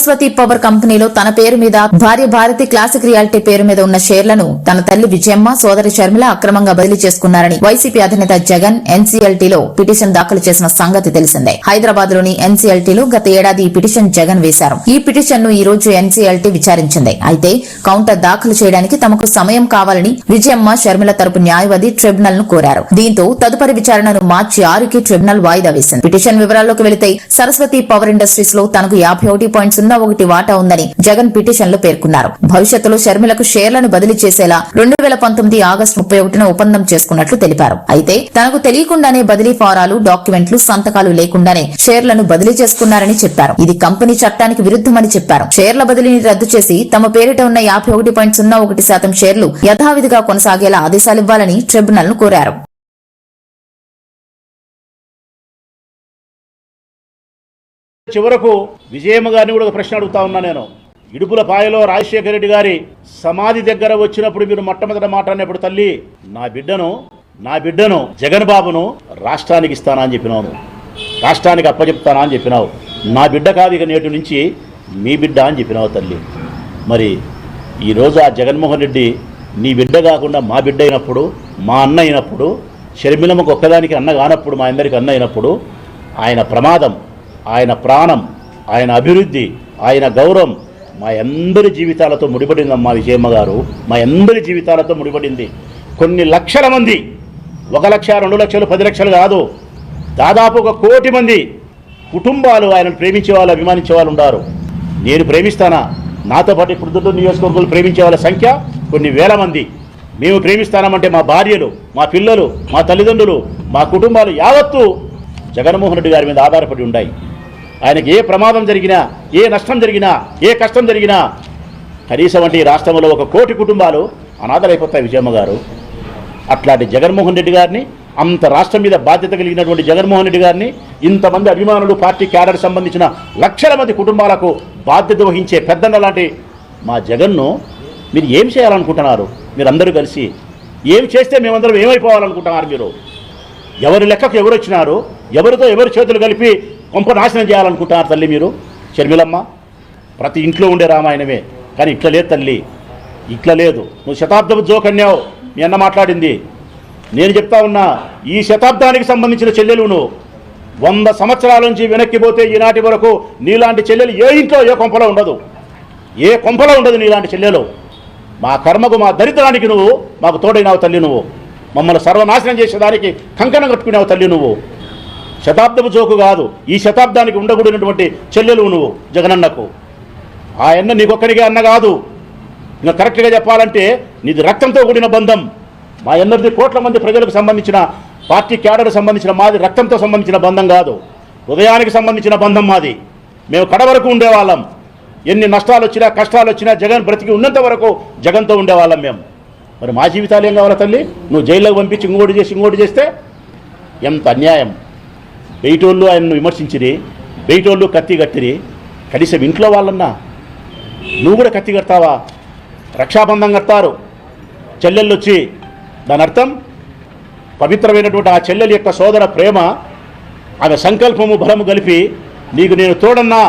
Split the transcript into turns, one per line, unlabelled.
Saraswati power కంపెనీలో తన పేరు మీద భార్య భారతి క్లాసిక్ రియాలిటీ పేరు మీద ఉన్న షేర్లను తన తల్లి విజయమ్మ సోదరి షర్మిల అక్రమంగా బదిలీ చేసుకున్నారని వైసీపీ అధినేత జగన్ ఎన్సీఎల్టీలో పిటిషన్ దాఖలు చేసిన సంగతి తెలిసిందే. హైదరాబాద్ లోని ఎన్సీఎల్టీలో గత ఏడాది ఈ పిటిషన్ జగన్ వేశారు. ఈ పిటిషన్ ను ఈ రోజు ఎన్సీఎల్టీ విచారించింది. అయితే కౌంటర్ దాఖలు చేయడానికి తమకు సమయం కావాలని విజయమ్మ షర్మిల తరపు న్యాయవాది ట్రిబ్యునల్ ను కోరారు. దీంతో తదుపరి విచారణను మార్చి 6కి ట్రిబ్యునల్ వాయిదా వేసింది. పిటిషన్ వివరాల్లోకి వెళితే సరస్వతి పవర్ ఇండస్ట్రీస్ లో తనకు 51.01 వాటా ఉందని జగన్ పిటిషన్ లో పేర్కొన్నారు. భవిష్యత్తులో షర్మిలకు షేర్లను బదిలీ చేసేలా 2019 ఆగస్టు 31న ఒప్పందం చేసుకున్నట్లు తెలిపారు. అయితే తనకు తెలియకుండానే బదిలీ ఫారాలు, డాక్యుమెంట్లు, సంతకాలు లేకుండానే షేర్లను బదిలీ చేసుకున్నారని చెప్పారు. ఇది కంపెనీ చట్టానికి విరుద్దమని చెప్పారు. షేర్ల బదిలీని రద్దు చేసి తమ పేరిట ఉన్న 51.01% షేర్లు యథావిధిగా కొనసాగేలా ఆదేశాలివ్వాలని ట్రిబ్యునల్ ను కోరారు.
చివరకు విజయమ్మ గారిని కూడా ఒక ప్రశ్న అడుగుతా ఉన్నా నేను. ఇడుపులపాయలో రాజశేఖర రెడ్డి గారి సమాధి దగ్గర వచ్చినప్పుడు మీరు మొట్టమొదట మాట్లాడినప్పుడు తల్లి నా బిడ్డను జగన్ బాబును రాష్ట్రానికి ఇస్తానా అని చెప్పినావు, రాష్ట్రానికి అప్పచెప్తానా అని చెప్పినావు. నా బిడ్డ కాదు ఇక నేటి నుంచి మీ బిడ్డ అని చెప్పినావు తల్లి. మరి ఈరోజు ఆ జగన్మోహన్ రెడ్డి నీ బిడ్డ కాకుండా మా బిడ్డ అయినప్పుడు, మా అన్న అయినప్పుడు, షర్మిలమ్మకు ఒక్కదానికి అన్న కానప్పుడు, మా అందరికి అన్న అయినప్పుడు ఆయన ప్రమాదం, ఆయన ప్రాణం, ఆయన అభివృద్ధి, ఆయన గౌరవం మా అందరి జీవితాలతో ముడిపడిందమ్మా విజయమ్మ గారు. మా అందరి జీవితాలతో ముడిపడింది. కొన్ని లక్షల మంది, 1 లక్ష, 2 లక్షలు, 10 లక్షలు కాదు, దాదాపు 1 కోటి మంది కుటుంబాలు ఆయనను ప్రేమించే వాళ్ళు, అభిమానించే వాళ్ళు ఉన్నారు. నేను ప్రేమిస్తానా? నాతో పాటు ఇప్పుడు దుర్గూరు నియోజకవర్గాలు ప్రేమించే వాళ్ళ సంఖ్య కొన్ని వేల మంది. మేము ప్రేమిస్తానామంటే మా భార్యలు, మా పిల్లలు, మా తల్లిదండ్రులు, మా కుటుంబాలు యావత్తు జగన్మోహన్ రెడ్డి గారి మీద ఆధారపడి ఉన్నాయి. ఆయనకి ఏ ప్రమాదం జరిగినా, ఏ నష్టం జరిగినా, ఏ కష్టం జరిగినా కనీసం అంటే ఈ రాష్ట్రంలో 1 కోటి కుటుంబాలు అనాథలైపోతాయి విజయమ్మ గారు. అట్లాంటి జగన్మోహన్ రెడ్డి గారిని, అంత రాష్ట్రం మీద బాధ్యత కలిగినటువంటి జగన్మోహన్ రెడ్డి గారిని, ఇంతమంది అభిమానులు, పార్టీ క్యాడర్ సంబంధించిన లక్షల మంది కుటుంబాలకు బాధ్యత వహించే పెద్దన్న లాంటి మా జగన్ను మీరు ఏం చేయాలనుకుంటున్నారు? మీరందరూ కలిసి ఏం చేస్తే మేమందరం ఏమైపోవాలనుకుంటున్నారు? మీరు ఎవరి లెక్కకు ఎవరు వచ్చినారు? ఎవరితో ఎవరు చేతులు కలిపి కొంప నాశనం చేయాలనుకుంటున్నారు తల్లి మీరు? షర్మిలమ్మ, ప్రతి ఇంట్లో ఉండే రామాయణమే, కానీ ఇట్లా లేదు తల్లి, ఇట్లా లేదు. నువ్వు శతాబ్దపు జోక్ అన్నావు, మీ అన్న మాట్లాడింది. నేను చెప్తా ఉన్నా, ఈ శతాబ్దానికి సంబంధించిన చెల్లెలు నువ్వు 100 సంవత్సరాల నుంచి వెనక్కి పోతే ఈనాటి వరకు నీలాంటి చెల్లెలు ఏ ఇంట్లో ఏ కొంపలో ఉండదు, ఏ కొంపలో ఉండదు నీలాంటి చెల్లెలు. మా కర్మకు, మా దరిద్రానికి నువ్వు మాకు తోడైనావు తల్లి. నువ్వు మమ్మల్ని సర్వనాశనం చేసేదానికి కంకణం కట్టుకునేవు తల్లి. నువ్వు శతాబ్దపు జోకు కాదు, ఈ శతాబ్దానికి ఉండకూడనటువంటి చెల్లెలు నువ్వు జగనన్నకు. ఆ అన్న నీకొక్కడికే అన్న కాదు, ఇంకా కరెక్ట్గా చెప్పాలంటే నీది రక్తంతో కూడిన బంధం. మా అందరిది కోట్ల మంది ప్రజలకు సంబంధించిన, పార్టీ క్యాడర్ సంబంధించిన, మాది రక్తంతో సంబంధించిన బంధం కాదు, హృదయానికి సంబంధించిన బంధం మాది. మేము కడవరకు ఉండేవాళ్ళం. ఎన్ని నష్టాలు వచ్చినా, కష్టాలు వచ్చినా జగన్ బ్రతికి ఉన్నంత వరకు జగన్తో ఉండేవాళ్ళం మేము. మరి మా జీవితాలు ఏం కావాలా తల్లి? నువ్వు జైల్లోకి పంపించి ఇంకోటి చేస్తే ఎంత అన్యాయం. బయటోళ్ళు ఆయన్ను విమర్శించిరి, బయటోళ్ళు కత్తి కట్టిరి, కనీసం ఇంట్లో వాళ్ళన్నా నువ్వు కూడా కత్తి కడతావా? రక్షాబంధం కడతారు చెల్లెళ్ళు వచ్చి. దాని అర్థం పవిత్రమైనటువంటి ఆ చెల్లెలి యొక్క సోదర ప్రేమ, ఆమె సంకల్పము, బలము కలిపి నీకు నేను తోడన్నా